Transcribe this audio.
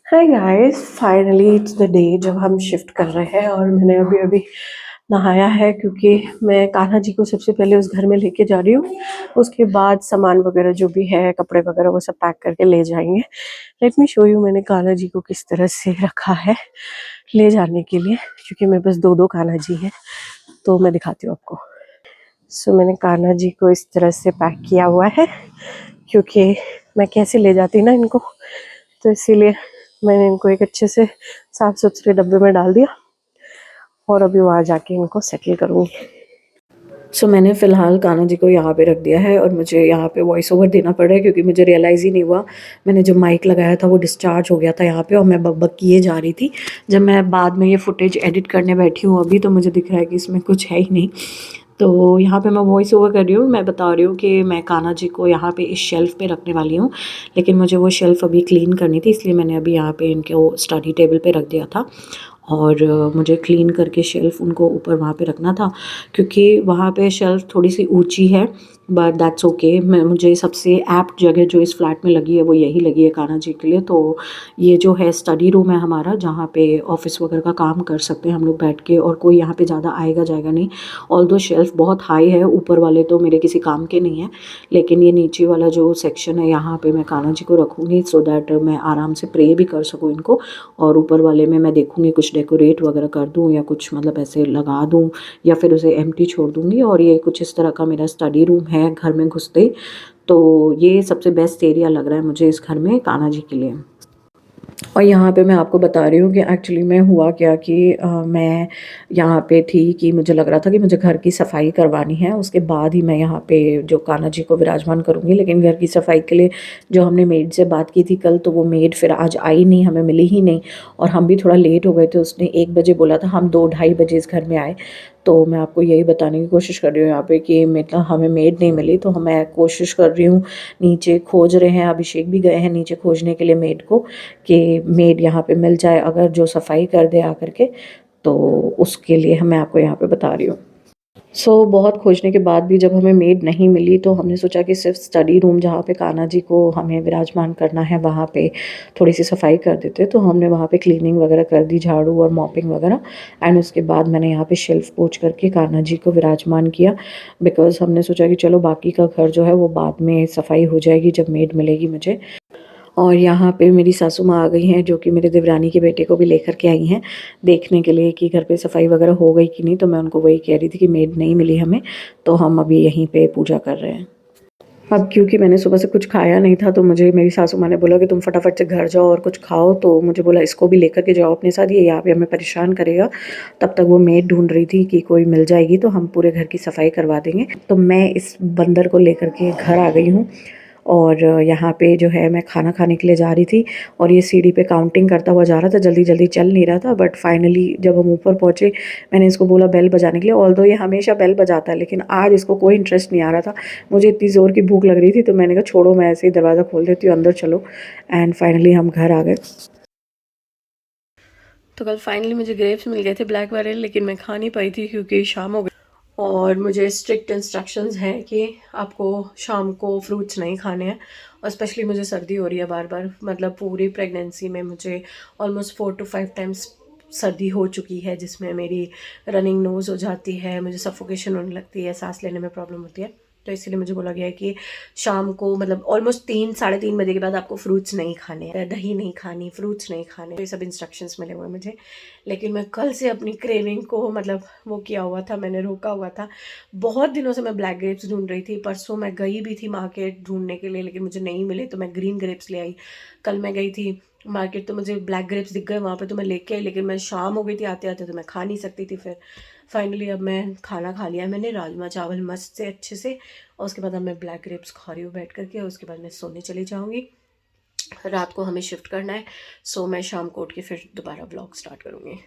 Hi guys, finally it's the day जब हम shift कर रहे हैं और मैंने अभी अभी नहाया है क्योंकि मैं कान्हा जी को सबसे पहले उस घर में लेके जा रही हूँ। उसके बाद सामान वगैरह जो भी है, कपड़े वगैरह, वो सब पैक करके ले जाएंगे। लेट मी शो यू मैंने कान्हा जी को किस तरह से रखा है ले जाने के लिए, क्योंकि मेरे पास दो दो कान्हा जी हैं। तो मैं दिखाती हूँ आपको। सो मैंने कान्हा जी को इस तरह से पैक किया हुआ है क्योंकि मैं कैसे ले जाती ना इनको, तो इसीलिए मैंने इनको एक अच्छे से साफ सुथरे डब्बे में डाल दिया और अभी वहाँ जाके इनको सेटल करूँगी। सो मैंने फ़िलहाल कान्हा जी को यहाँ पे रख दिया है और मुझे यहाँ पे वॉइस ओवर देना पड़ रहा है क्योंकि मुझे रियलाइज़ ही नहीं हुआ। मैंने जब माइक लगाया था वो डिस्चार्ज हो गया था यहाँ पे और मैं बक किए जा रही थी। जब मैं बाद में ये फुटेज एडिट करने बैठी हूँ अभी, तो मुझे दिख रहा है कि इसमें कुछ है ही नहीं। तो यहाँ पे मैं वॉइस ओवर कर रही हूँ, मैं बता रही हूँ कि मैं कान्हा जी को यहाँ पे इस शेल्फ़ पे रखने वाली हूँ, लेकिन मुझे वो शेल्फ़ अभी क्लीन करनी थी, इसलिए मैंने अभी यहाँ पे इनको स्टडी टेबल पे रख दिया था। और मुझे क्लीन करके शेल्फ़ उनको ऊपर वहाँ पे रखना था क्योंकि वहाँ पे शेल्फ़ थोड़ी सी ऊंची है, बट दैट्स ओके। मैं मुझे सबसे एप्ट जगह जो इस फ्लैट में लगी है वो यही लगी है कान्हा जी के लिए। तो ये जो है स्टडी रूम है हमारा, जहाँ पे ऑफिस वगैरह का काम कर सकते हैं हम लोग बैठ के, और कोई यहाँ पे ज़्यादा आएगा जाएगा नहीं। ऑल्दो शेल्फ़ बहुत हाई है, ऊपर वाले तो मेरे किसी काम के नहीं है, लेकिन ये नीचे वाला जो सेक्शन है यहाँ पे मैं कान्हा जी को रखूँगी सो दैट मैं आराम से प्रे भी कर सकूँ इनको। और ऊपर वाले में मैं देखूँगी कुछ डेकोरेट वगैरह कर दूँ या कुछ मतलब ऐसे लगा दूँ, या फिर उसे एम्प्टी छोड़ दूँगी। और ये कुछ इस तरह का मेरा स्टडी रूम है घर में घुसते ही। तो ये सबसे बेस्ट एरिया लग रहा है मुझे इस घर में कान्हा जी के लिए। और यहाँ पे मैं आपको बता रही हूँ कि एक्चुअली में हुआ क्या कि मैं यहाँ पे थी कि मुझे लग रहा था कि मुझे घर की सफाई करवानी है, उसके बाद ही मैं यहाँ पे जो कान्हा जी को विराजमान करूँगी। लेकिन घर की सफाई के लिए जो हमने मेड से बात की थी कल, तो वो मेड फिर आज आई नहीं, हमें मिली ही नहीं, और हम भी थोड़ा लेट हो गए थे। उसने 1 बजे बोला था, हम 2 ढाई बजे इस घर में आए। तो मैं आपको यही बताने की कोशिश कर रही हूँ यहाँ पे कि मतलब हमें मेड नहीं मिली, तो मैं कोशिश कर रही हूँ, नीचे खोज रहे हैं, अभिषेक भी गए हैं नीचे खोजने के लिए मेड को, कि मेड यहाँ पे मिल जाए अगर जो सफाई कर दे आकर के। तो उसके लिए मैं आपको यहाँ पे बता रही हूँ। बहुत खोजने के बाद भी जब हमें मेड नहीं मिली, तो हमने सोचा कि सिर्फ स्टडी रूम जहाँ पे कान्हा जी को हमें विराजमान करना है वहाँ पे थोड़ी सी सफाई कर देते। तो हमने वहाँ पे क्लीनिंग वगैरह कर दी, झाड़ू और मॉपिंग वगैरह। एंड उसके बाद मैंने यहाँ पे शेल्फ पोंछ करके कान्हा जी को विराजमान किया, बिकॉज़ हमने सोचा कि चलो बाकी का घर जो है वो बाद में सफाई हो जाएगी जब मेड मिलेगी मुझे। और यहाँ पे मेरी सासू माँ आ गई हैं, जो कि मेरे देवरानी के बेटे को भी लेकर के आई हैं देखने के लिए कि घर पे सफाई वगैरह हो गई कि नहीं। तो मैं उनको वही कह रही थी कि मेड नहीं मिली हमें, तो हम अभी यहीं पे पूजा कर रहे हैं। अब क्योंकि मैंने सुबह से कुछ खाया नहीं था, तो मुझे मेरी सासू माँ ने बोला कि तुम फटाफट से घर जाओ और कुछ खाओ। तो मुझे बोला इसको भी लेकर के जाओ अपने साथ, ये यहाँ पे हमें परेशान करेगा। तब तक वो मेड ढूंढ रही थी कि कोई मिल जाएगी तो हम पूरे घर की सफाई करवा देंगे। तो मैं इस बंदर को लेकर के घर आ गई हूँ, और यहाँ पे जो है मैं खाना खाने के लिए जा रही थी, और ये सीढ़ी पे काउंटिंग करता हुआ जा रहा था, जल्दी जल्दी चल नहीं रहा था। बट फाइनली जब हम ऊपर पहुँचे, मैंने इसको बोला बेल बजाने के लिए, ऑल्दो ये हमेशा बेल बजाता है, लेकिन आज इसको कोई इंटरेस्ट नहीं आ रहा था। मुझे इतनी ज़ोर की भूख लग रही थी, तो मैंने कहा छोड़ो, मैं ऐसे ही दरवाज़ा खोल देती हूँ, अंदर चलो। एंड फाइनली हम घर आ गए। तो कल फाइनली मुझे ग्रेप्स मिल गए थे ब्लैक वाले, लेकिन मैं खा नहीं पाई थी क्योंकि शाम हो गई, और मुझे स्ट्रिक्ट इंस्ट्रक्शंस हैं कि आपको शाम को फ्रूट्स नहीं खाने हैं। और स्पेशली मुझे सर्दी हो रही है बार बार, मतलब पूरी प्रेगनेंसी में मुझे ऑलमोस्ट 4 to 5 टाइम्स सर्दी हो चुकी है, जिसमें मेरी रनिंग नोज़ हो जाती है, मुझे सफोकेशन होने लगती है, सांस लेने में प्रॉब्लम होती है। तो इसीलिए मुझे बोला गया है कि शाम को मतलब ऑलमोस्ट 3 साढ़े 3 बजे के बाद आपको फ्रूट्स नहीं खाने हैं, दही नहीं खानी, फ्रूट्स नहीं खाने, तो ये सब इंस्ट्रक्शंस मिले हुए मुझे। लेकिन मैं कल से अपनी क्रेविंग को मतलब वो किया हुआ था, मैंने रोका हुआ था। बहुत दिनों से मैं ब्लैक ग्रेप्स ढूंढ रही थी। परसों मैं गई भी थी मार्केट ढूंढने के लिए, लेकिन मुझे नहीं मिले, तो मैं ग्रीन ग्रेप्स ले आई। कल मैं गई थी मार्केट, तो मुझे ब्लैक ग्रेप्स दिख गए वहाँ पे, तो मैं लेके आई, लेकिन मैं शाम हो गई थी आते आते, तो मैं खा नहीं सकती थी। फिर फाइनली अब मैं खाना खा लिया मैंने, राजमा चावल मस्त से अच्छे से, और उसके बाद अब मैं ब्लैक ग्रेप्स खा रही हूँ बैठ करके, और उसके बाद मैं सोने चली जाऊँगी। रात को हमें शिफ्ट करना है, सो मैं शाम को उठ के फिर दोबारा ब्लॉग स्टार्ट करूँगी।